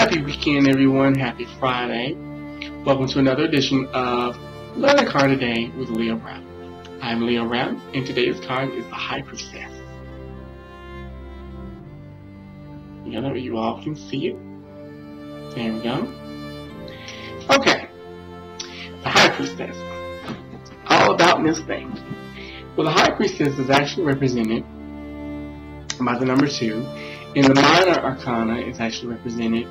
Happy weekend, everyone. Happy Friday. Welcome to another edition of Learn a Card Today with Leo Brown. I'm Leo Brown, and today's card is the High Priestess. Together, you all can see it. There we go. Okay. The High Priestess. All about Miss Thing. Well, the High Priestess is actually represented by the number 2. In the minor arcana, it's actually represented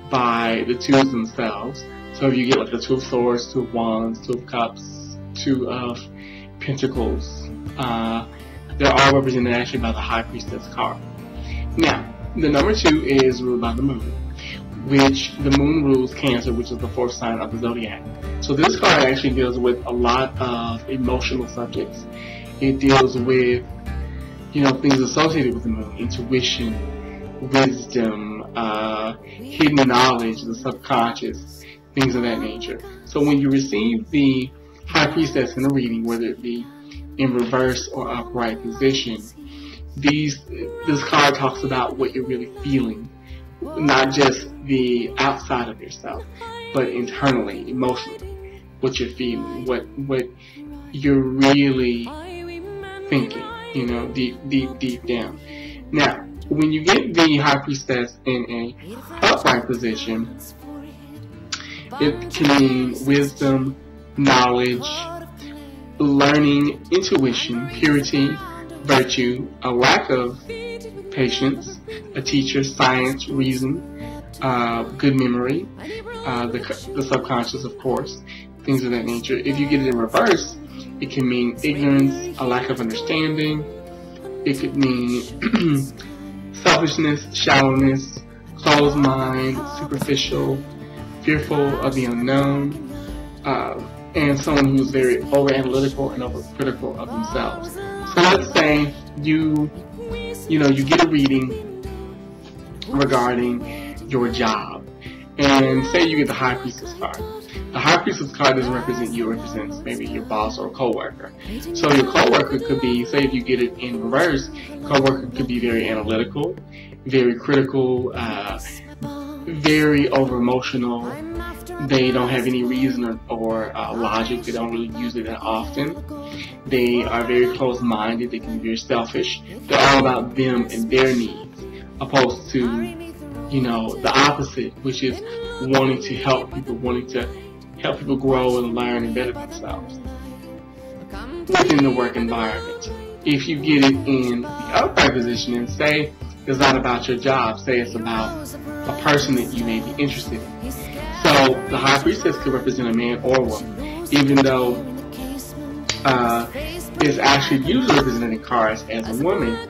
by the 2s themselves. So if you get like the 2 of Swords, 2 of Wands, 2 of Cups, 2 of Pentacles, they're all represented actually by the High Priestess card. Now, the number 2 is ruled by the Moon, which the Moon rules Cancer, which is the 4th sign of the Zodiac. So this card actually deals with a lot of emotional subjects. It deals with, things associated with the Moon, intuition, wisdom, hidden knowledge, the subconscious, things of that nature. So when you receive the High Priestess in a reading, whether it be in reverse or upright position, this card talks about what you're really feeling, not just the outside of yourself, but internally, emotionally, what you're feeling, what you're really thinking, deep down. Now, when you get the High Priestess in a upright position, it can mean wisdom, knowledge, learning, intuition, purity, virtue, a lack of patience, a teacher, science, reason, good memory, the subconscious, of course, things of that nature. If you get it in reverse, it can mean ignorance, a lack of understanding. It could mean selfishness, shallowness, closed mind, superficial, fearful of the unknown, and someone who's very over-analytical and over-critical of themselves. So let's say you get a reading regarding your job, and say you get the High Priestess card. The High Priestess card doesn't represent you, it represents maybe your boss or a co-worker. So your co-worker could be, say if you get it in reverse, co-worker could be very analytical, very critical, very over-emotional. They don't have any reason or logic. They don't really use it that often. They are very closed-minded. They can be very selfish. They're all about them and their needs, opposed to, the opposite, which is wanting to help people grow and learn and better themselves within the work environment. If you get it in the upright position and say it's not about your job, say it's about a person that you may be interested in. So the High Priestess could represent a man or a woman, even though it's actually usually represented in cards as a woman,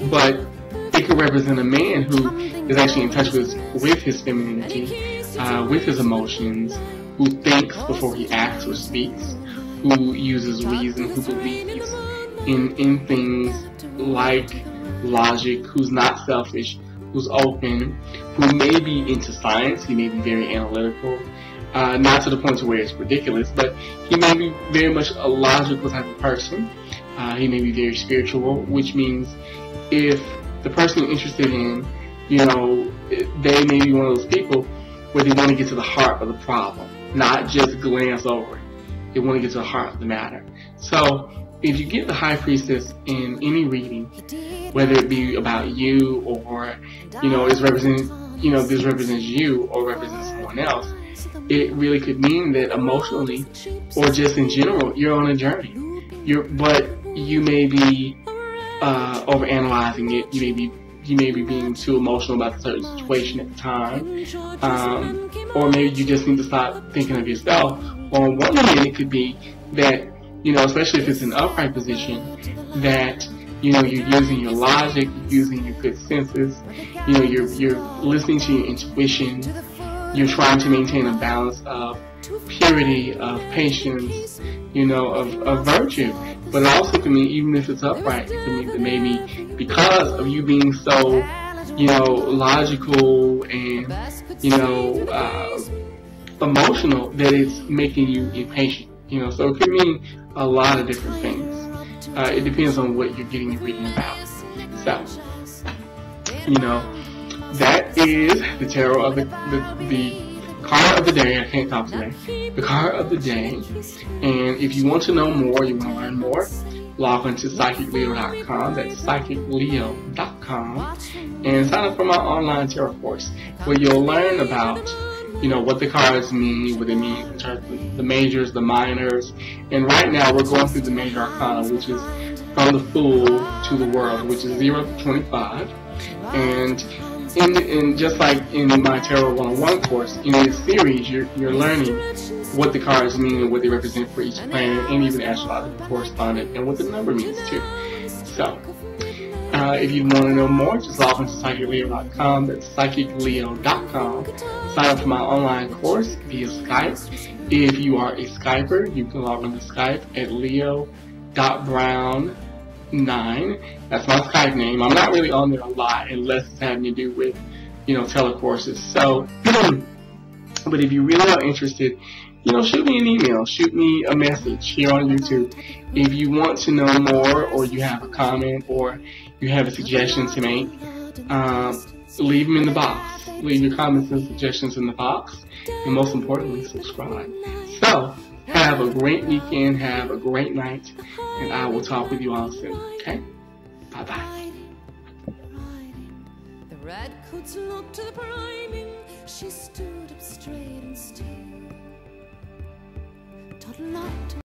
but it could represent a man who is actually in touch with his femininity, with his emotions, who thinks before he acts or speaks, who uses reason, who believes in things like logic, who's not selfish, who's open, who may be into science. He may be very analytical, not to the point to where it's ridiculous, but he may be very much a logical type of person. He may be very spiritual, which means if the person you're interested in, they may be one of those people where they want to get to the heart of the problem, not just glance over it. They want to get to the heart of the matter. So if you get the High Priestess in any reading, whether it be about you or, this represents you or represents someone else, it really could mean that emotionally or just in general, you're on a journey. But you may be overanalyzing it. You may be being too emotional about a certain situation at the time, or maybe you just need to stop thinking of yourself. Or on one hand, it could be that, especially if it's an upright position, that, you're using your logic, you're using your good senses, you're listening to your intuition, you're trying to maintain a balance of purity, of patience, of virtue. But it also can mean, even if it's upright, it can mean that maybe because of you being so, logical and, emotional, that it's making you impatient. So it could mean a lot of different things. It depends on what you're getting your reading about. So, that is the tarot of the card of the day. I can't talk today. The card of the day. And if you want to know more, you want to learn more, log on to psychicleo.com. That's psychicleo.com. And sign up for my online tarot course, where you'll learn about, what the cards mean, what it means in terms of the majors, the minors. And right now we're going through the major arcana, which is from the Fool to the World, which is 0 to 25. And in just like in my Tarot 101 course, in this series, you're learning what the cards mean and what they represent for each planet, and even astrological correspondent, and what the number means too. So, if you want to know more, just log on to psychicleo.com. That's psychicleo.com. Sign up for my online course via Skype. If you are a Skyper, you can log on to Skype at leo.brown9. That's my Skype name. I'm not really on there a lot unless it's having to do with, telecourses. So, but if you really are interested, shoot me an email, shoot me a message here on YouTube. If you want to know more, or you have a comment, or you have a suggestion to make, leave them in the box. Leave your comments and suggestions in the box. And most importantly, subscribe. So, have a great weekend, have a great night, and I will talk with you all soon, okay? Bye-bye. The redcoats looked to the priming, she stood up straight and still. Toddle up to